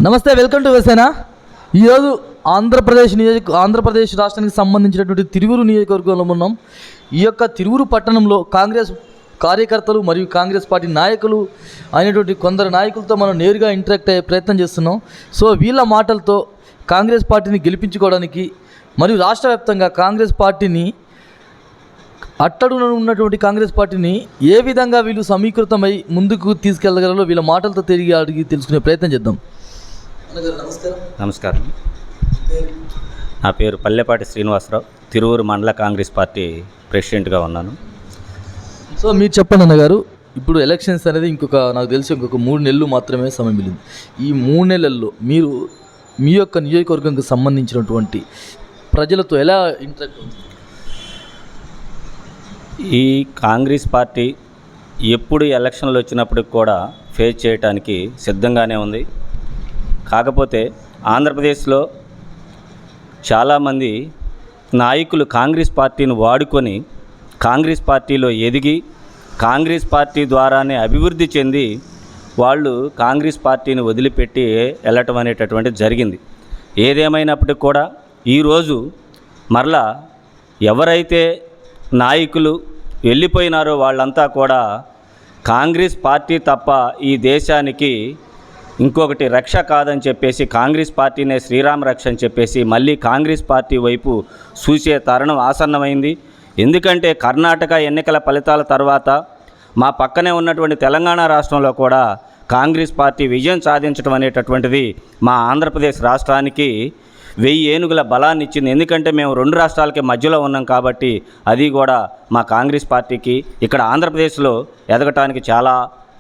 నమస్తే, welcome to వెసేనా. ఈరోజు ఆంధ్రప్రదేశ్ రాష్ట్రానికి సంబంధించినటువంటి తిరువురు నియోజకవర్గంలో ఉన్నాం. ఈ యొక్క తిరువురు పట్టణంలో కాంగ్రెస్ కార్యకర్తలు మరియు కాంగ్రెస్ పార్టీ నాయకులు అయినటువంటి కొందరు నాయకులతో మనం నేరుగా ఇంటరాక్ట్ అయ్యే ప్రయత్నం చేస్తున్నాం. సో వీళ్ళ మాటలతో కాంగ్రెస్ పార్టీని గెలిపించుకోవడానికి మరియు రాష్ట్ర వ్యాప్తంగా కాంగ్రెస్ పార్టీని అట్టడున ఉన్నటువంటి కాంగ్రెస్ పార్టీని ఏ విధంగా వీళ్ళు సమీకృతమై ముందుకు తీసుకెళ్ళగలరో వీళ్ళ మాటలతో తిరిగి అడిగి తెలుసుకునే ప్రయత్నం చేద్దాం. నమస్కారం. నా పేరు పల్లెపాటి శ్రీనివాసరావు, తిరువురు మండల కాంగ్రెస్ పార్టీ ప్రెసిడెంట్గా ఉన్నాను. సో మీరు చెప్పండి అన్నగారు, ఇప్పుడు ఎలక్షన్స్ అనేది నాకు తెలిసి ఇంకొక 3 నెలలు మాత్రమే సమయం మిగిలింది. ఈ 3 నెలల్లో మీరు మీ యొక్క నియోజకవర్గంకి సంబంధించినటువంటి ప్రజలతో ఎలా ఇంటరాక్ట్ అవుతుంది? ఈ కాంగ్రెస్ పార్టీ ఎప్పుడు ఎలక్షన్లు వచ్చినప్పటికి కూడా ఫేస్ చేయడానికి సిద్ధంగానే ఉంది. కాకపోతే ఆంధ్రప్రదేశ్లో చాలామంది నాయకులు కాంగ్రెస్ పార్టీని వాడుకొని కాంగ్రెస్ పార్టీలో ఎదిగి కాంగ్రెస్ పార్టీ ద్వారానే అభివృద్ధి చెంది వాళ్ళు కాంగ్రెస్ పార్టీని వదిలిపెట్టి వెళ్ళటం అనేటటువంటిది జరిగింది. ఏదేమైనప్పటికీ కూడా ఈరోజు మరలా ఎవరైతే నాయకులు వెళ్ళిపోయినారో వాళ్ళంతా కూడా కాంగ్రెస్ పార్టీ తప్ప ఈ దేశానికి ఇంకొకటి రక్ష కాదని చెప్పేసి కాంగ్రెస్ పార్టీనే శ్రీరామ రక్ష అని చెప్పేసి మళ్ళీ కాంగ్రెస్ పార్టీ వైపు చూసే తరుణం ఆసన్నమైంది. ఎందుకంటే కర్ణాటక ఎన్నికల ఫలితాల తర్వాత మా పక్కనే ఉన్నటువంటి తెలంగాణ రాష్ట్రంలో కూడా కాంగ్రెస్ పార్టీ విజయం సాధించడం అనేటటువంటిది మా ఆంధ్రప్రదేశ్ రాష్ట్రానికి 1000 ఏనుగుల బలాన్ని ఇచ్చింది. ఎందుకంటే మేము 2 రాష్ట్రాలకి మధ్యలో ఉన్నాం కాబట్టి అది కూడా మా కాంగ్రెస్ పార్టీకి ఇక్కడ ఆంధ్రప్రదేశ్లో ఎదగటానికి చాలా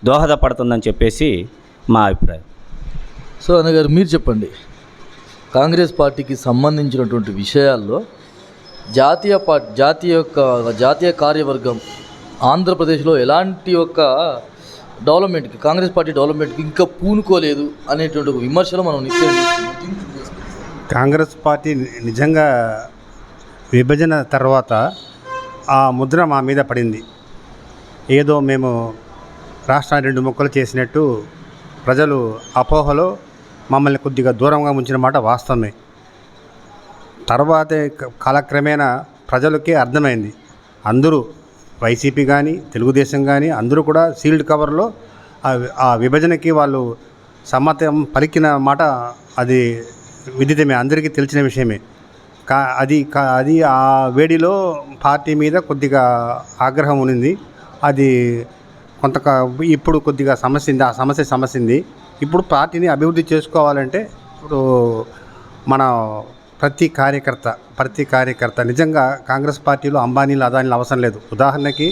దోహదపడుతుందని చెప్పేసి మా అభిప్రాయం. సో అన్నగారు మీరు చెప్పండి, కాంగ్రెస్ పార్టీకి సంబంధించినటువంటి విషయాల్లో జాతీయ కార్యవర్గం ఆంధ్రప్రదేశ్లో ఎలాంటి ఒక డెవలప్మెంట్కి కాంగ్రెస్ పార్టీ డెవలప్మెంట్కి ఇంకా పూనుకోలేదు అనేటువంటి ఒక విమర్శలు మనం నిత్యం కాంగ్రెస్ పార్టీ నిజంగా విభజన తర్వాత ఆ ముద్ర మా మీద పడింది. ఏదో మేము రాష్ట్రాన్ని 2 ముక్కలు చేసినట్టు ప్రజలు అపోహలో మమ్మల్ని కొద్దిగా దూరంగా ఉంచిన మాట వాస్తవమే. తర్వాతే కాలక్రమేణా ప్రజలకి అర్థమైంది. అందరూ వైసీపీ కానీ తెలుగుదేశం కానీ అందరూ కూడా సీల్డ్ కవర్లో ఆ విభజనకి వాళ్ళు సమ్మతం పలికిన మాట అది విదితమే, అందరికీ తెలిసిన విషయమే. అది ఆ వేడిలో పార్టీ మీద కొద్దిగా ఆగ్రహం ఉన్నింది. అది ఇప్పుడు కొద్దిగా సమస్య. ఇప్పుడు పార్టీని అభివృద్ధి చేసుకోవాలంటే ఇప్పుడు మన ప్రతి కార్యకర్త నిజంగా కాంగ్రెస్ పార్టీలో అంబానీలు అదానీలు అవసరం లేదు. ఉదాహరణకి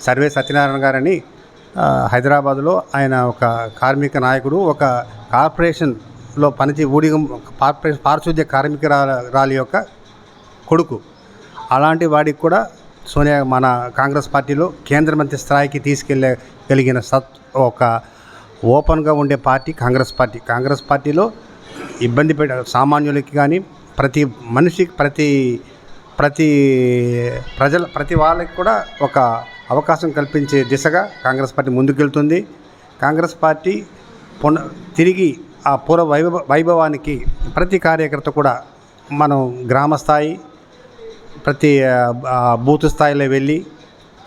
సర్వే సత్యనారాయణ గారని హైదరాబాదులో ఆయన ఒక కార్మిక నాయకుడు, ఒక కార్పొరేషన్లో పారిశుద్ధ్య కార్మికురాలి యొక్క కొడుకు. అలాంటి వాడికి కూడా మన కాంగ్రెస్ పార్టీలో కేంద్ర మంత్రి స్థాయికి తీసుకెళ్ళగలిగిన ఒక ఓపెన్గా ఉండే పార్టీ కాంగ్రెస్ పార్టీలో ఇబ్బంది సామాన్యులకి కానీ ప్రతి మనిషికి ప్రతి వాళ్ళకి కూడా ఒక అవకాశం కల్పించే దిశగా కాంగ్రెస్ పార్టీ ముందుకెళ్తుంది. కాంగ్రెస్ పార్టీ తిరిగి ఆ పూర్వ వైభవానికి ప్రతి కార్యకర్త కూడా మనం గ్రామ స్థాయి ప్రతి బూత్ స్థాయిలో వెళ్ళి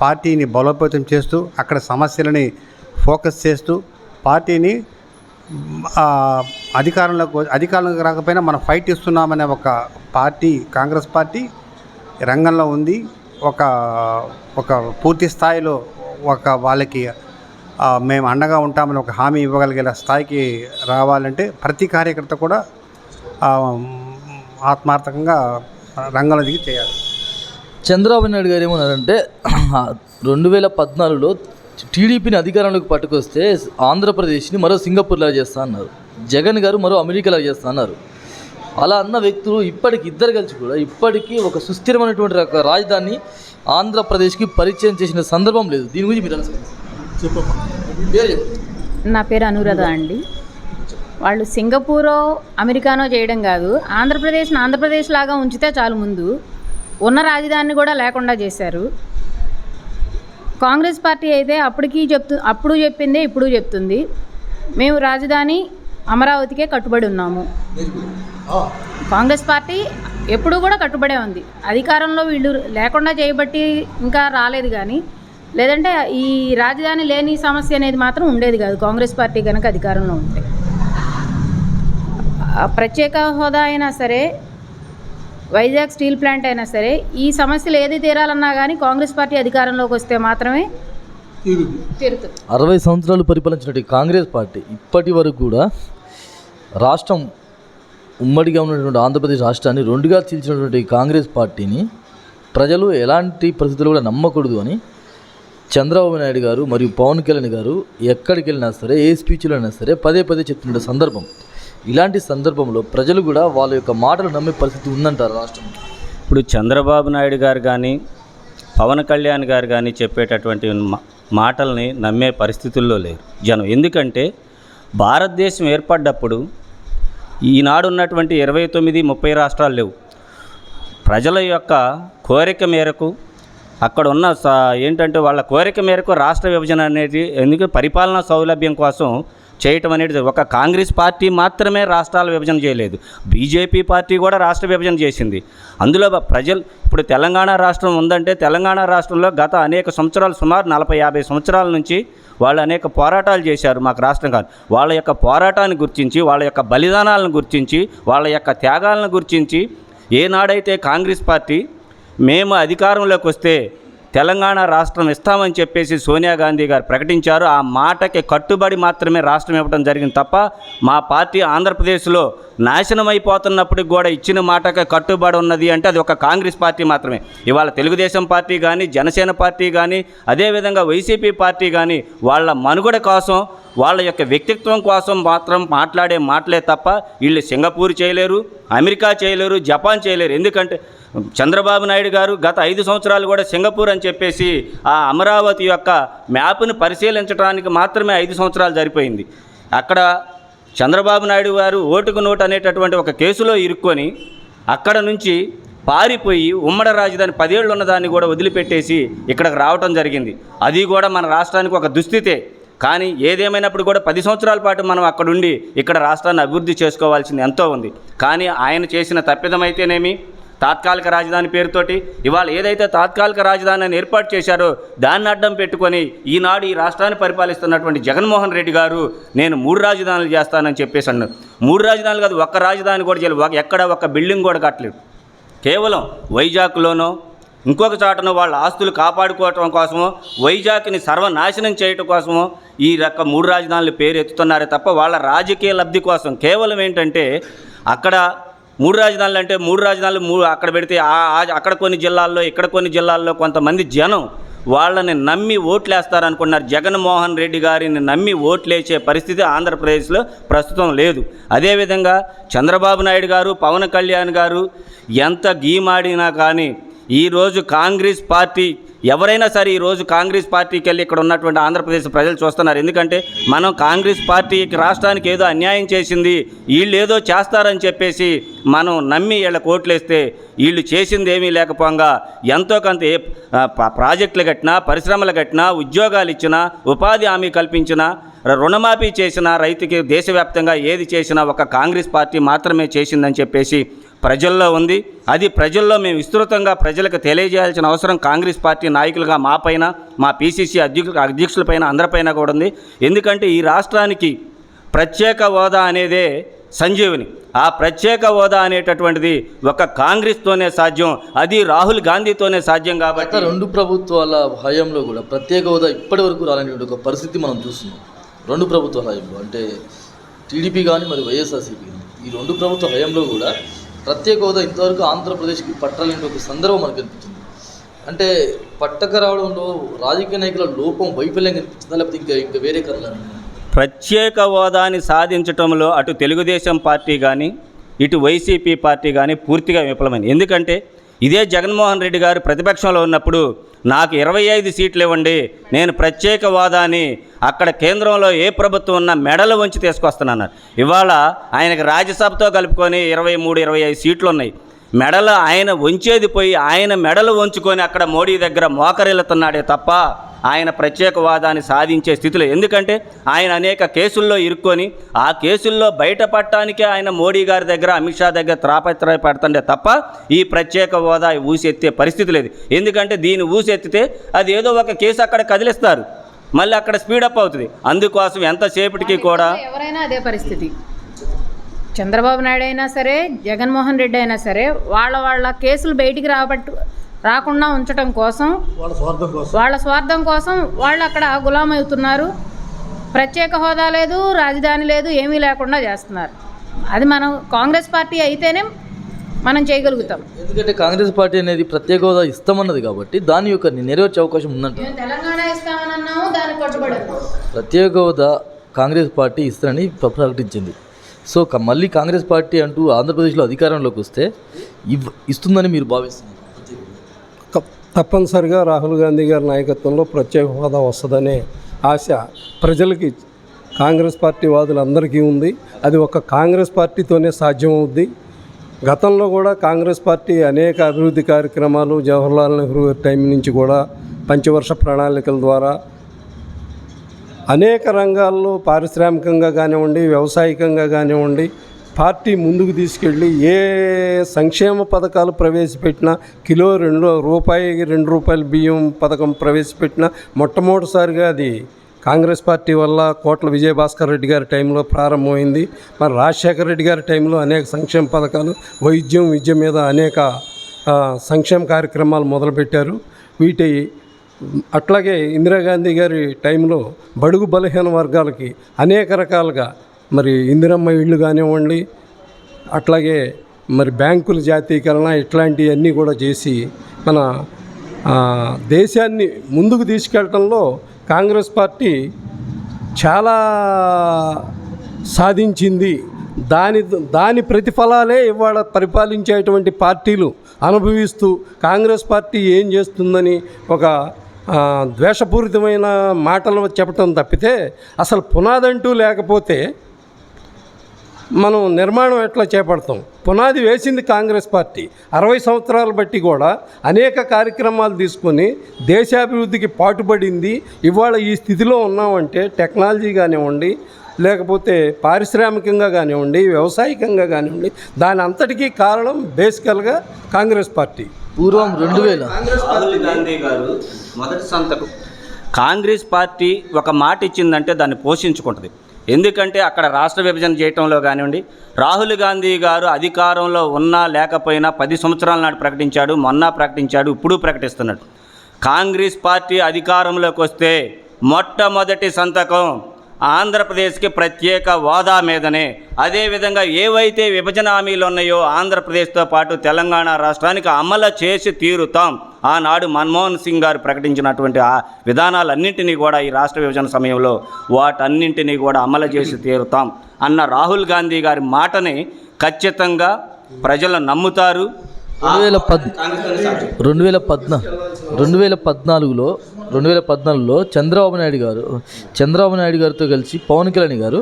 పార్టీని బలోపేతం చేస్తూ అక్కడ సమస్యలని ఫోకస్ చేస్తూ పార్టీని అధికారంలోకి రాకపోయినా మనం ఫైట్ ఇస్తున్నామనే ఒక పార్టీ కాంగ్రెస్ పార్టీ రంగంలో ఉంది. ఒక పూర్తి స్థాయిలో వాళ్ళకి మేము అండగా ఉంటామని ఒక హామీ ఇవ్వగలిగే స్థాయికి రావాలంటే ప్రతి కార్యకర్త కూడా ఆత్మార్థకంగా రంగంలో దిగి చేయాలి. చంద్రబాబు నాయుడు గారు ఏమన్నారంటే 2014లో టీడీపీని అధికారంలోకి పట్టుకొస్తే ఆంధ్రప్రదేశ్ని మరో సింగపూర్లాగా చేస్తా అన్నారు. జగన్ గారు మరో అమెరికాలాగా చేస్తా అన్నారు. అలా అన్న వ్యక్తులు ఇద్దరు కలిసి కూడా ఇప్పటికీ ఒక సుస్థిరమైనటువంటి రాజధాని ఆంధ్రప్రదేశ్కి పరిచయం చేసిన సందర్భం లేదు. దీని గురించి మీరు నా పేరు అనురాధ అండి. వాళ్ళు సింగపూరో అమెరికానో చేయడం కాదు, ఆంధ్రప్రదేశ్ లాగా ఉంచితే చాలు. ముందు ఉన్న రాజధానిని కూడా లేకుండా చేశారు. కాంగ్రెస్ పార్టీ అయితే అప్పుడు చెప్పిందే ఇప్పుడు చెప్తుంది. మేము రాజధాని అమరావతికే కట్టుబడి ఉన్నాము. కాంగ్రెస్ పార్టీ ఎప్పుడూ కూడా కట్టుబడే ఉంది. అధికారంలో వీళ్ళు లేకుండా చేయబట్టి ఇంకా రాలేదు, కానీ లేదంటే ఈ రాజధాని లేని సమస్య అనేది మాత్రం ఉండేది కాదు కాంగ్రెస్ పార్టీ కనుక అధికారంలో ఉంటే. ప్రత్యేక హోదా అయినా సరే, వైజాగ్ స్టీల్ ప్లాంట్ అయినా సరే, ఈ సమస్యలు ఏది తీరాలన్నా కానీ కాంగ్రెస్ పార్టీ అధికారంలోకి వస్తే మాత్రమే తీరుతుంది. 60 సంవత్సరాలు పరిపాలించినటువంటి కాంగ్రెస్ పార్టీ ఇప్పటి వరకు కూడా రాష్ట్రం ఉమ్మడిగా ఉన్నటువంటి ఆంధ్రప్రదేశ్ రాష్ట్రాన్ని రెండుగా చీల్చినటువంటి కాంగ్రెస్ పార్టీని ప్రజలు ఎలాంటి పరిస్థితులు కూడా నమ్మకూడదు అని చంద్రబాబు నాయుడు గారు మరియు పవన్ కళ్యాణ్ గారు ఎక్కడికి వెళ్ళినా సరే, ఏ స్పీచ్లో అయినా సరే పదే చెప్తున్న సందర్భం. ఇలాంటి సందర్భంలో ప్రజలు కూడా వాళ్ళ యొక్క మాటలు నమ్మే పరిస్థితి ఉందంటారు రాష్ట్రం. ఇప్పుడు చంద్రబాబు నాయుడు గారు కానీ పవన్ కళ్యాణ్ గారు కానీ చెప్పేటటువంటి మాటల్ని నమ్మే పరిస్థితుల్లో లేరు జనం. ఎందుకంటే భారతదేశం ఏర్పడ్డప్పుడు ఈనాడు ఉన్నటువంటి 29-30 రాష్ట్రాలు లేవు. ప్రజల యొక్క కోరిక మేరకు అక్కడ ఉన్న ఏంటంటే వాళ్ళ కోరిక మేరకు రాష్ట్ర విభజన అనేది, ఎందుకంటే పరిపాలనా సౌలభ్యం కోసం చేయటం అనేది ఒక కాంగ్రెస్ పార్టీ మాత్రమే రాష్ట్రాల విభజన చేయలేదు, బీజేపీ పార్టీ కూడా రాష్ట్ర విభజన చేసింది. అందులో ప్రజలు ఇప్పుడు తెలంగాణ రాష్ట్రం ఉందంటే తెలంగాణ రాష్ట్రంలో గత అనేక సంవత్సరాలు, సుమారు 40-50 సంవత్సరాల నుంచి వాళ్ళు అనేక పోరాటాలు చేశారు మాకు రాష్ట్రం కాదు. వాళ్ళ యొక్క పోరాటాన్ని గుర్తించి, వాళ్ళ యొక్క బలిదానాలను గుర్తించి, వాళ్ళ యొక్క త్యాగాలను గుర్తించి ఏనాడైతే కాంగ్రెస్ పార్టీ మేము అధికారంలోకి వస్తే తెలంగాణ రాష్ట్రం ఇస్తామని చెప్పేసి సోనియా గాంధీ గారు ప్రకటించారు, ఆ మాటకి కట్టుబడి మాత్రమే రాష్ట్రం ఇవ్వడం జరిగింది తప్ప మా పార్టీ ఆంధ్రప్రదేశ్లో నాశనం అయిపోతున్నప్పటికి కూడా ఇచ్చిన మాటకి కట్టుబడి ఉన్నది అంటే అది ఒక కాంగ్రెస్ పార్టీ మాత్రమే. ఇవాళ తెలుగుదేశం పార్టీ కానీ, జనసేన పార్టీ కానీ, అదేవిధంగా వైసీపీ పార్టీ కానీ వాళ్ళ మనుగడ కోసం, వాళ్ళ యొక్క వ్యక్తిత్వం కోసం మాత్రం మాట్లాడే మాటలే తప్ప వీళ్ళు సింగపూర్ చేయలేరు, అమెరికా చేయలేరు, జపాన్ చేయలేరు. ఎందుకంటే చంద్రబాబు నాయుడు గారు గత 5 సంవత్సరాలు కూడా సింగపూర్ అని చెప్పేసి ఆ అమరావతి యొక్క మ్యాప్ను పరిశీలించడానికి మాత్రమే 5 సంవత్సరాలు సరిపోయింది. అక్కడ చంద్రబాబు నాయుడు గారు ఓటుకు నోటు అనేటటువంటి ఒక కేసులో ఇరుక్కొని అక్కడ నుంచి పారిపోయి ఉమ్మడి రాజధాని 10 ఏళ్ళు ఉన్నదాన్ని కూడా వదిలిపెట్టేసి ఇక్కడికి రావటం జరిగింది. అది కూడా మన రాష్ట్రానికి ఒక దుస్థితే. కానీ ఏదేమైనప్పుడు కూడా 10 సంవత్సరాల పాటు మనం అక్కడుండి ఇక్కడ రాష్ట్రాన్ని అభివృద్ధి చేసుకోవాల్సింది ఎంతో ఉంది. కానీ ఆయన చేసిన తప్పిదమైతేనేమి, తాత్కాలిక రాజధాని పేరుతోటి ఇవాళ ఏదైతే తాత్కాలిక రాజధానిని ఏర్పాటు చేశారో దాన్ని అడ్డం పెట్టుకొని ఈనాడు ఈ రాష్ట్రాన్ని పరిపాలిస్తున్నటువంటి జగన్మోహన్ రెడ్డి గారు నేను 3 రాజధానులు చేస్తానని చెప్పేసి అన్నారు. 3 రాజధానులు కాదు, ఒక్క రాజధాని కూడా చేయలేదు, ఎక్కడ ఒక్క బిల్డింగ్ కూడా కట్టలేదు. కేవలం వైజాగ్లోనో ఇంకొక చాటను వాళ్ళ ఆస్తులు కాపాడుకోవటం కోసమో, వైజాగ్ని సర్వనాశనం చేయటం కోసమో ఈ రక 3 రాజధానులు పేరు ఎత్తుతున్నారే తప్ప వాళ్ళ రాజకీయ లబ్ధి కోసం కేవలం ఏంటంటే అక్కడ 3 రాజధానులు అంటే 3 రాజధానులు అక్కడ పెడితే అక్కడ కొన్ని జిల్లాల్లో, ఇక్కడ కొన్ని జిల్లాల్లో కొంతమంది జనం వాళ్ళని నమ్మి ఓట్లేస్తారనుకున్నారు. జగన్మోహన్ రెడ్డి గారిని నమ్మి ఓట్లేసే పరిస్థితి ఆంధ్రప్రదేశ్లో ప్రస్తుతం లేదు. అదేవిధంగా చంద్రబాబు నాయుడు గారు, పవన్ కళ్యాణ్ గారు ఎంత గీమాడినా కానీ ఈరోజు కాంగ్రెస్ పార్టీ ఎవరైనా సరే ఈరోజు కాంగ్రెస్ పార్టీకి వెళ్ళి ఇక్కడ ఉన్నటువంటి ఆంధ్రప్రదేశ్ ప్రజలు చూస్తున్నారు. ఎందుకంటే మనం కాంగ్రెస్ పార్టీకి రాష్ట్రానికి ఏదో అన్యాయం చేసింది, వీళ్ళు ఏదో చేస్తారని చెప్పేసి మనం నమ్మి వీళ్ళకి ఓట్లేస్తే వీళ్ళు చేసింది ఏమీ లేకపోగా ఎంతో కొంత ప్రాజెక్టులు కట్టినా, పరిశ్రమలు కట్టినా, ఉద్యోగాలు ఇచ్చినా, ఉపాధి హామీ కల్పించినా, రుణమాఫీ చేసినా, రైతుకి దేశవ్యాప్తంగా ఏది చేసినా ఒక కాంగ్రెస్ పార్టీ మాత్రమే చేసిందని చెప్పేసి ప్రజల్లో ఉంది. అది ప్రజల్లో మేము విస్తృతంగా ప్రజలకు తెలియజేయాల్సిన అవసరం కాంగ్రెస్ పార్టీ నాయకులుగా మా పైన, మా పిసిసి అధ్యక్షులపైన, అందరిపైన కూడా ఉంది. ఎందుకంటే ఈ రాష్ట్రానికి ప్రత్యేక హోదా అనేదే సంజీవని. ఆ ప్రత్యేక హోదా అనేటటువంటిది ఒక కాంగ్రెస్తోనే సాధ్యం, అది రాహుల్ గాంధీతోనే సాధ్యం. కాబట్టి 2 ప్రభుత్వాల హయాంలో కూడా ప్రత్యేక హోదా ఇప్పటి వరకు రాలనేటువంటి ఒక పరిస్థితి మనం చూస్తున్నాం. 2 ప్రభుత్వాల హయాంలో అంటే టీడీపీ కానీ మరి వైఎస్ఆర్సీపీ కానీ, ఈ 2 ప్రభుత్వ హయాంలో కూడా ప్రత్యేక హోదా ఇంతవరకు ఆంధ్రప్రదేశ్కి పట్టాలని ఒక సందర్భం మనకు కనిపించింది. అంటే పట్టక రావడంలో రాజకీయ నాయకుల లోపం, వైఫల్యం కనిపించిందా, లేకపోతే ఇంకా వేరే కారణాలు? ప్రత్యేక హోదాని సాధించడంలో అటు తెలుగుదేశం పార్టీ కానీ ఇటు వైసీపీ పార్టీ కానీ పూర్తిగా విఫలమైంది. ఎందుకంటే ఇదే జగన్మోహన్ రెడ్డి గారు ప్రతిపక్షంలో ఉన్నప్పుడు నాకు 25 సీట్లు ఇవ్వండి, నేను ప్రత్యేక హోదాని అక్కడ కేంద్రంలో ఏ ప్రభుత్వం ఉన్నా మెడలు వంచి తీసుకొస్తున్నాను. ఇవాళ ఆయనకు రాజ్యసభతో కలుపుకొని 23-25 సీట్లు ఉన్నాయి. మెడలో ఆయన వంచేది పోయి ఆయన మెడలు వంచుకొని అక్కడ మోడీ దగ్గర మోకరిల్లుతున్నాడే తప్ప ఆయన ప్రత్యేకవాదాన్ని సాధించే స్థితిలో, ఎందుకంటే ఆయన అనేక కేసుల్లో ఇరుక్కొని ఆ కేసుల్లో బయటపడటానికే ఆయన మోడీ గారి దగ్గర అమిత్ షా దగ్గర తాపత్రయపడుతుండే తప్ప ఈ ప్రత్యేక హోదా ఊసెత్తే పరిస్థితి లేదు. ఎందుకంటే దీన్ని ఊసెత్తితే అది ఏదో ఒక కేసు అక్కడ కదిలిస్తారు, మళ్ళీ అక్కడ స్పీడప్ అవుతుంది. అందుకోసం ఎంతసేపటికి కూడా ఎవరైనా అదే పరిస్థితి. చంద్రబాబు నాయుడు అయినా సరే, జగన్మోహన్ రెడ్డి అయినా సరే, వాళ్ళ కేసులు బయటికి రాకుండా ఉంచడం కోసం, వాళ్ళ స్వార్థం కోసం వాళ్ళు అక్కడ గులామవుతున్నారు. ప్రత్యేక హోదా లేదు, రాజధాని లేదు, ఏమీ లేకుండా చేస్తున్నారు. అది మనం కాంగ్రెస్ పార్టీ అయితేనే మనం చేయగలుగుతాం. ఎందుకంటే కాంగ్రెస్ పార్టీ అనేది ప్రత్యేక హోదా ఇస్తామన్నది కాబట్టి దాని యొక్క నెరవేర్చే అవకాశం ఉందంట. మేము తెలంగాణ ఇస్తామన్నాము, దానికి కట్టుబడి ఉన్నాం. ప్రత్యేక హోదా కాంగ్రెస్ పార్టీ ఇస్తారని ప్రకటించింది. సో మళ్ళీ కాంగ్రెస్ పార్టీ అంటూ ఆంధ్రప్రదేశ్లో అధికారంలోకి వస్తే ఇస్తుందని మీరు భావిస్తున్నారు? తప్పనిసరిగా రాహుల్ గాంధీ గారి నాయకత్వంలో ప్రత్యేక హోదా వస్తుందనే ఆశ ప్రజలకి, కాంగ్రెస్ పార్టీ వాదులందరికీ ఉంది. అది ఒక కాంగ్రెస్ పార్టీతోనే సాధ్యమవుద్ది. గతంలో కూడా కాంగ్రెస్ పార్టీ అనేక అభివృద్ధి కార్యక్రమాలు జవహర్లాల్ నెహ్రూ టైం నుంచి కూడా పంచవర్ష ప్రణాళికల ద్వారా అనేక రంగాల్లో పారిశ్రామికంగా కానివ్వండి, వ్యవసాయకంగా కానివ్వండి, పార్టీ ముందుకు తీసుకెళ్ళి ఏ సంక్షేమ పథకాలు ప్రవేశపెట్టినా, కిలో ₹2 బియ్యం పథకం ప్రవేశపెట్టినా మొట్టమొదటిసారిగా అది కాంగ్రెస్ పార్టీ వల్ల కోట్ల విజయభాస్కర్ రెడ్డి గారి టైంలో ప్రారంభమైంది. మరి రాజశేఖర రెడ్డి గారి టైంలో అనేక సంక్షేమ పథకాలు, వైద్యం, విద్య మీద అనేక సంక్షేమ కార్యక్రమాలు మొదలుపెట్టారు. అట్లాగే ఇందిరాగాంధీ గారి టైంలో బడుగు బలహీన వర్గాలకి అనేక రకాలుగా మరి ఇందిరమ్మ ఇళ్ళు కానివ్వండి, అట్లాగే మరి బ్యాంకుల జాతీకరణ, ఇట్లాంటివన్నీ కూడా చేసి మన దేశాన్ని ముందుకు తీసుకెళ్ళటంలో కాంగ్రెస్ పార్టీ చాలా సాధించింది. దాని ప్రతిఫలాలే ఇవాళ పరిపాలించేటువంటి పార్టీలు అనుభవిస్తూ కాంగ్రెస్ పార్టీ ఏం చేస్తుందని ఒక ద్వేషపూరితమైన మాటలు చెప్పటం తప్పితే అసలు పునాదంటూ లేకపోతే మనం నిర్మాణం ఎట్లా చేపడతాం? పునాది వేసింది కాంగ్రెస్ పార్టీ. 60 సంవత్సరాలు బట్టి కూడా అనేక కార్యక్రమాలు తీసుకొని దేశాభివృద్ధికి పాటుపడింది. ఇవాళ ఈ స్థితిలో ఉన్నామంటే టెక్నాలజీ కానివ్వండి, లేకపోతే పారిశ్రామికంగా కానివ్వండి, వ్యవసాయకంగా కానివ్వండి, దాని అంతటికీ కారణం బేసికల్గా కాంగ్రెస్ పార్టీ. పూర్వం 2000 రాహుల్ గాంధీ గారు మొదటి సంతకం కాంగ్రెస్ పార్టీ ఒక మాట ఇచ్చిందంటే దాన్ని పోషించుకుంటుంది. ఎందుకంటే అక్కడ రాష్ట్ర విభజన చేయటంలో కానివ్వండి, రాహుల్ గాంధీ గారు అధికారంలో ఉన్నా లేకపోయినా 10 సంవత్సరాల నాడు ప్రకటించాడు, మొన్న ప్రకటించాడు, ఇప్పుడు ప్రకటిస్తున్నాడు. కాంగ్రెస్ పార్టీ అధికారంలోకి వస్తే మొట్టమొదటి సంతకం ఆంధ్రప్రదేశ్కి ప్రత్యేక హోదా మీదనే. అదేవిధంగా ఏవైతే విభజన హామీలు ఉన్నాయో ఆంధ్రప్రదేశ్తో పాటు తెలంగాణ రాష్ట్రానికి అమలు చేసి తీరుతాం. ఆనాడు మన్మోహన్ సింగ్ గారు ప్రకటించినటువంటి ఆ విధానాలన్నింటినీ కూడా ఈ రాష్ట్ర విభజన సమయంలో వాటన్నింటినీ కూడా అమలు చేసి తీరుతాం అన్న రాహుల్ గాంధీ గారి మాటని ఖచ్చితంగా ప్రజలు నమ్ముతారు. 2014లో చంద్రబాబు నాయుడు గారితో కలిసి పవన్ కళ్యాణ్ గారు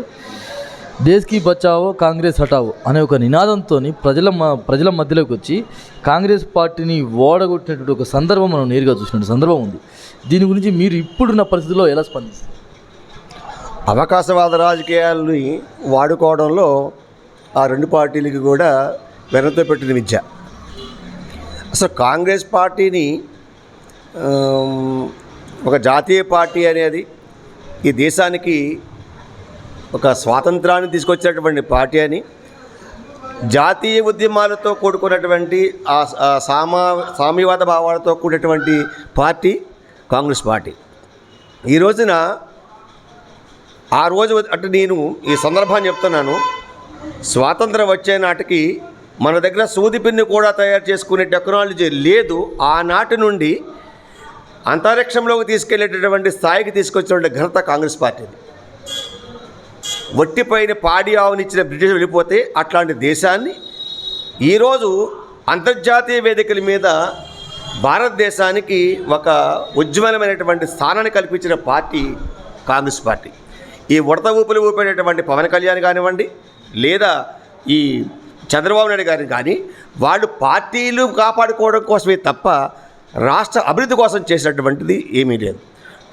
దేశ్ కి బచావో కాంగ్రెస్ హటావో అనే ఒక నినాదంతో ప్రజల మధ్యలోకి వచ్చి కాంగ్రెస్ పార్టీని ఓడగొట్టినటువంటి ఒక సందర్భం మనం నేరుగా చూసిన సందర్భం ఉంది. దీని గురించి మీరు ఇప్పుడున్న పరిస్థితుల్లో ఎలా స్పందిస్తారు? అవకాశవాద రాజకీయాలని వాడుకోవడంలో ఆ రెండు పార్టీలకి కూడా వెనతో పెట్టిన విద్య. అసలు కాంగ్రెస్ పార్టీని ఒక జాతీయ పార్టీ అనేది ఈ దేశానికి ఒక స్వాతంత్రాన్ని తీసుకొచ్చినటువంటి పార్టీ అని, జాతీయ ఉద్యమాలతో కూడుకున్నటువంటి సామ్యవాద భావాలతో కూడినటువంటి పార్టీ కాంగ్రెస్ పార్టీ. ఈ రోజున ఆ రోజు అంటే నేను ఈ సందర్భాన్ని చెప్తున్నాను, స్వాతంత్రం వచ్చే నాటికి మన దగ్గర సూది పిన్ను కూడా తయారు చేసుకునే టెక్నాలజీ లేదు. ఆనాటి నుండి అంతరిక్షంలోకి తీసుకెళ్లేటటువంటి స్థాయికి తీసుకొచ్చినటువంటి ఘనత కాంగ్రెస్ పార్టీది. వట్టిపైన పాడి ఆవునిచ్చిన బ్రిటిష్ వెళ్ళిపోతే అట్లాంటి దేశాన్ని ఈరోజు అంతర్జాతీయ వేదికల మీద భారతదేశానికి ఒక ఉజ్వలమైనటువంటి స్థానాన్ని కల్పించిన పార్టీ కాంగ్రెస్ పార్టీ. ఈ ఉడత ఊపులు ఊపేటటువంటి పవన్ కళ్యాణ్ కానివ్వండి, లేదా ఈ చంద్రబాబు నాయుడు గారిని కానీ వాళ్ళు పార్టీలు కాపాడుకోవడం కోసమే తప్ప రాష్ట్ర అభివృద్ధి కోసం చేసినటువంటిది ఏమీ లేదు.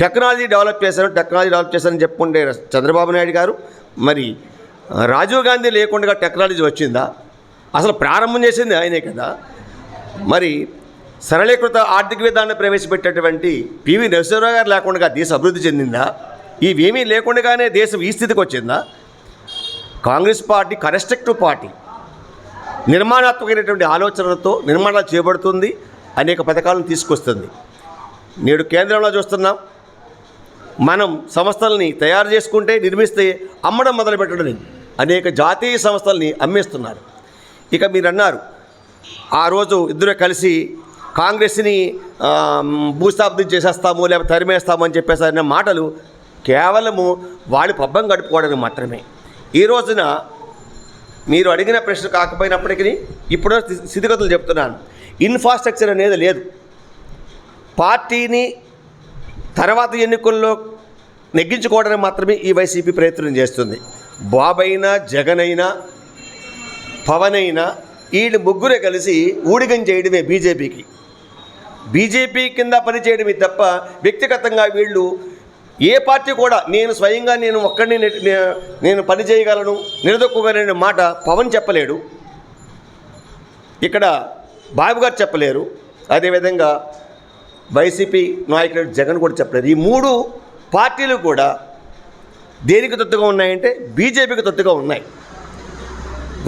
టెక్నాలజీ డెవలప్ చేశారని చెప్పుకుంటే చంద్రబాబు నాయుడు గారు, మరి రాజీవ్ గాంధీ లేకుండా టెక్నాలజీ వచ్చిందా? అసలు ప్రారంభం చేసింది ఆయనే కదా. మరి సరళీకృత ఆర్థిక విధానాన్ని ప్రవేశపెట్టేటువంటి పివి నరసింహరావు గారు లేకుండా దేశం అభివృద్ధి చెందిందా? ఇవేమీ లేకుండానే దేశం ఈ స్థితికి వచ్చిందా? కాంగ్రెస్ పార్టీ కన్స్ట్రక్టివ్ పార్టీ, నిర్మాణాత్మకమైనటువంటి ఆలోచనలతో నిర్మాణాలు చేపడుతుంది, అనేక పథకాలను తీసుకొస్తుంది. నేడు కేంద్రంలో చూస్తున్నాం, మనం సంస్థల్ని తయారు చేసుకుంటే నిర్మిస్తే అమ్మడం మొదలుపెట్టడం, అనేక జాతీయ సంస్థల్ని అమ్మేస్తున్నారు. ఇక మీరు అన్నారు ఆ రోజు ఇద్దరు కలిసి కాంగ్రెస్ని భూస్థాపితం చేసేస్తాము లేకపోతే తరిమేస్తాము అని చెప్పేసరిన మాటలు కేవలము వాళ్ళు పబ్బం గడుపుకోవడానికి మాత్రమే. ఈ రోజున మీరు అడిగిన ప్రశ్న కాకపోయినప్పటికీ ఇప్పుడు స్థితిగతులు చెప్తున్నాను. ఇన్ఫ్రాస్ట్రక్చర్ అనేది లేదు. పార్టీని తర్వాత ఎన్నికల్లో నెగ్గించుకోవడానికి మాత్రమే ఈ వైసీపీ ప్రయత్నం చేస్తుంది. బాబు అయినా, జగన్ అయినా, పవన్ అయినా వీళ్ళు ముగ్గురే కలిసి ఊడిగం చేయడమే బీజేపీ కింద పనిచేయడమే తప్ప వ్యక్తిగతంగా వీళ్ళు ఏ పార్టీ కూడా నేను ఒక్కడిని నేను పని చేయగలను, నిలదొక్కుగలనే మాట పవన్ చెప్పలేడు, ఇక్కడ బాబు గారు చెప్పలేరు, అదేవిధంగా వైసీపీ నాయకుడు జగన్ కూడా చెప్పలేరు. ఈ మూడు పార్టీలు కూడా దేనికి తొత్తుగా ఉన్నాయంటే బీజేపీకి తొత్తుగా ఉన్నాయి.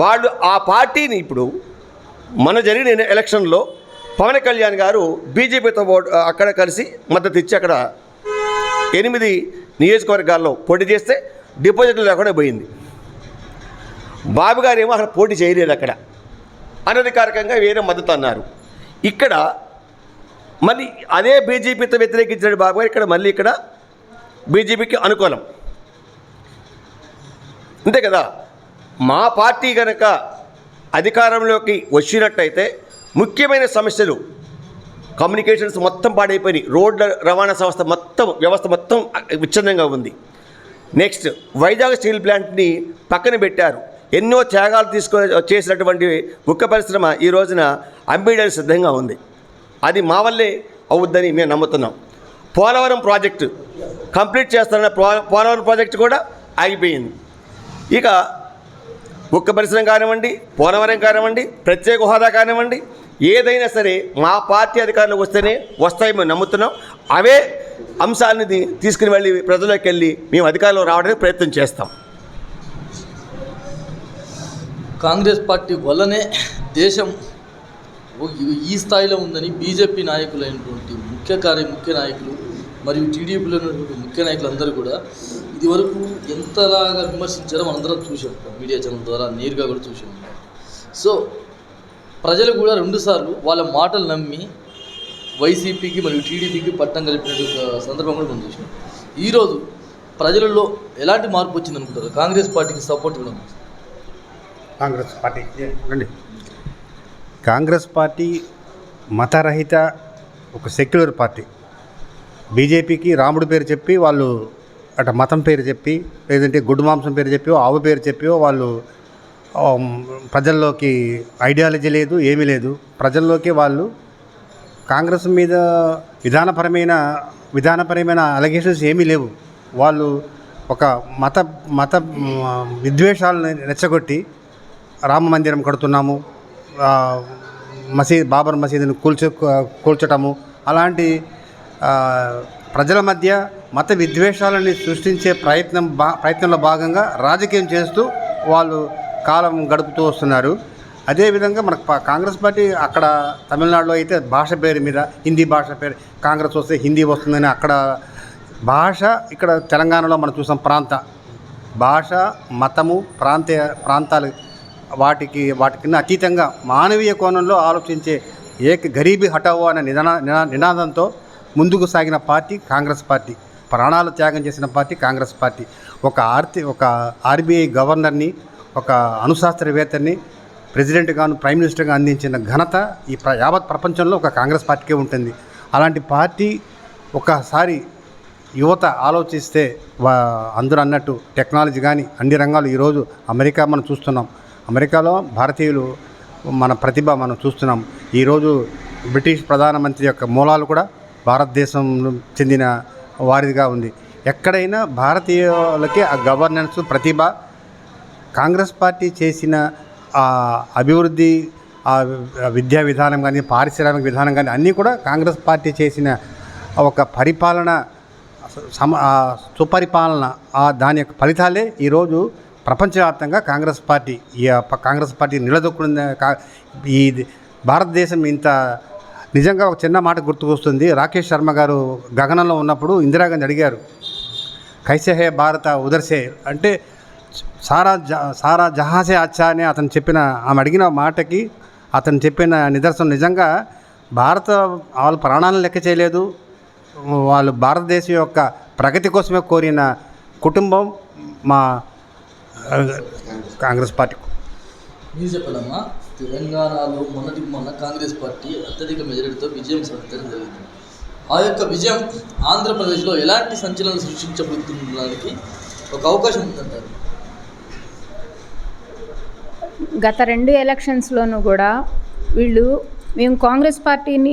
వాళ్ళు ఆ పార్టీని ఇప్పుడు మన జరిగిన ఎలక్షన్లో పవన్ కళ్యాణ్ గారు బీజేపీతో అక్కడ కలిసి మద్దతు ఇచ్చి అక్కడ 8 నియోజకవర్గాల్లో పోటీ చేస్తే డిపాజిట్లు లేకుండా పోయింది. బాబు గారు ఏమో అక్కడ పోటీ చేయలేదు, అక్కడ అనధికారికంగా వేరే మద్దతు అన్నారు. ఇక్కడ మళ్ళీ అదే బీజేపీతో వ్యతిరేకించిన బాబు గారు ఇక్కడ మళ్ళీ ఇక్కడ బీజేపీకి అనుకూలం, అంతే కదా. మా పార్టీ కనుక అధికారంలోకి వచ్చినట్టయితే ముఖ్యమైన సమస్యలు, కమ్యూనికేషన్స్ మొత్తం పాడైపోయినాయి, రోడ్ల రవాణా వ్యవస్థ మొత్తం విచ్ఛిన్నంగా ఉంది. నెక్స్ట్ వైజాగ్ స్టీల్ ప్లాంట్ని పక్కన పెట్టారు. ఎన్నో త్యాగాలు చేసినటువంటి ఉక్కు పరిశ్రమ ఈ రోజున అమ్మేయడానికి సిద్ధంగా ఉంది. అది మా వల్లే అవుద్దని మేము నమ్ముతున్నాం. పోలవరం ప్రాజెక్టు కంప్లీట్ చేస్తున్న పోలవరం ప్రాజెక్టు కూడా ఆగిపోయింది. ఇక ఉక్కు పరిశ్రమ కానివ్వండి, పోలవరం కానివ్వండి, ప్రత్యేక హోదా కానివ్వండి, ఏదైనా సరే మా పార్టీ అధికారులు వస్తాయి మేము నమ్ముతున్నాం. అవే అంశాలని తీసుకుని వెళ్ళి ప్రజల్లోకి వెళ్ళి మేము అధికారంలో రావడానికి ప్రయత్నం చేస్తాం. కాంగ్రెస్ పార్టీ వల్లనే దేశం ఈ స్థాయిలో ఉందని బీజేపీ నాయకులైనటువంటి ముఖ్య నాయకులు మరియు టీడీపీలో ఉన్నటువంటి ముఖ్య నాయకులందరూ కూడా ఇదివరకు ఎంతలాగా విమర్శించారో మనందరం చూసాం, మీడియా ఛానల్ ద్వారా నేరుగా కూడా చూసాం. సో ప్రజలు కూడా 2 సార్లు వాళ్ళ మాటలు నమ్మి వైసీపీకి మరియు టీడీపీకి పట్టం కలిపిన సందర్భం కూడా మనం చూసాం. ఈరోజు ప్రజలలో ఎలాంటి మార్పు వచ్చిందనుకుంటారు? కాంగ్రెస్ పార్టీకి సపోర్ట్ ఇవ్వడం. కాంగ్రెస్ పార్టీ మతరహిత ఒక సెక్యులర్ పార్టీ. బీజేపీకి రాముడి పేరు చెప్పి వాళ్ళు అటు మతం పేరు చెప్పి, లేదంటే గుడ్డు మాంసం పేరు చెప్పి, ఆవు పేరు చెప్పి వాళ్ళు ప్రజల్లోకి ఐడియాలజీ లేదు, ఏమీ లేదు. ప్రజల్లోకి వాళ్ళు కాంగ్రెస్ మీద విధానపరమైన అలిగేషన్స్ ఏమీ లేవు. వాళ్ళు ఒక మత విద్వేషాలను రెచ్చగొట్టి రామ మందిరం కడుతున్నాము, బాబర్ మసీదుని కూల్చటము, అలాంటి ప్రజల మధ్య మత విద్వేషాలని సృష్టించే ప్రయత్నంలో భాగంగా రాజకీయం చేస్తూ వాళ్ళు కాలం గడుపుతూ వస్తున్నారు. అదేవిధంగా మనకు కాంగ్రెస్ పార్టీ అక్కడ తమిళనాడులో అయితే భాష పేరు మీద హిందీ భాష పేరు, కాంగ్రెస్ వస్తే హిందీ వస్తుందని అక్కడ భాష, ఇక్కడ తెలంగాణలో మనం చూసాం ప్రాంత భాష, మతము, ప్రాంతాలు వాటికి అతీతంగా మానవీయ కోణంలో ఆలోచించే గరీబీ హటావో అనే నినాదంతో ముందుకు సాగిన పార్టీ కాంగ్రెస్ పార్టీ. ప్రాణాలు త్యాగం చేసిన పార్టీ కాంగ్రెస్ పార్టీ. ఒక ఆర్బీఐ గవర్నర్ని, ఒక అణుశాస్త్రవేత్తని ప్రెసిడెంట్ గాను, ప్రైమ్ మినిస్టర్గా అందించిన ఘనత ఈ యావత్ ప్రపంచంలో ఒక కాంగ్రెస్ పార్టీకే ఉంటుంది. అలాంటి పార్టీ ఒకసారి యువత ఆలోచిస్తే అందరూ అన్నట్టు టెక్నాలజీ కానీ అన్ని రంగాలు ఈరోజు అమెరికా మనం చూస్తున్నాం, అమెరికాలో భారతీయులు మన ప్రతిభ మనం చూస్తున్నాం. ఈరోజు బ్రిటిష్ ప్రధానమంత్రి యొక్క మూలాలు కూడా భారతదేశం చెందిన వారిదిగా ఉంది. ఎక్కడైనా భారతీయులకి ఆ గవర్నెన్స్ ప్రతిభ, కాంగ్రెస్ పార్టీ చేసిన అభివృద్ధి, విద్యా విధానం కానీ, పారిశ్రామిక విధానం కానీ అన్నీ కూడా కాంగ్రెస్ పార్టీ చేసిన ఒక పరిపాలన, సుపరిపాలన, దాని యొక్క ఫలితాలే ఈరోజు ప్రపంచవ్యాప్తంగా కాంగ్రెస్ పార్టీ నిలదొక్కున్న ఈ భారతదేశం ఇంత. నిజంగా ఒక చిన్న మాట గుర్తుకొస్తుంది. రాకేష్ శర్మ గారు గగనంలో ఉన్నప్పుడు ఇందిరాగాంధీ అడిగారు, కైసే హే భారత ఉదర్సే అంటే సారా జహాసే అచ్చా అని ఆమె అడిగిన మాటకి అతను చెప్పిన నిదర్శనం. నిజంగా వాళ్ళ ప్రాణాలను లెక్క చేయలేదు. వాళ్ళు భారతదేశం యొక్క ప్రగతి కోసమే కోరిన కుటుంబం మా కాంగ్రెస్ పార్టీ. మీరు చెప్పాలమ్మా, తెలంగాణలో మొన్న కాంగ్రెస్ పార్టీ అత్యధిక మెజారిటీతో విజయం సాధించడం జరిగింది. ఆ యొక్క విజయం ఆంధ్రప్రదేశ్లో ఎలాంటి సంచలనాలు సృష్టించబోతుండడానికి ఒక అవకాశం ఉందంటారు? గత 2 ఎలక్షన్స్లోనూ కూడా మేము కాంగ్రెస్ పార్టీని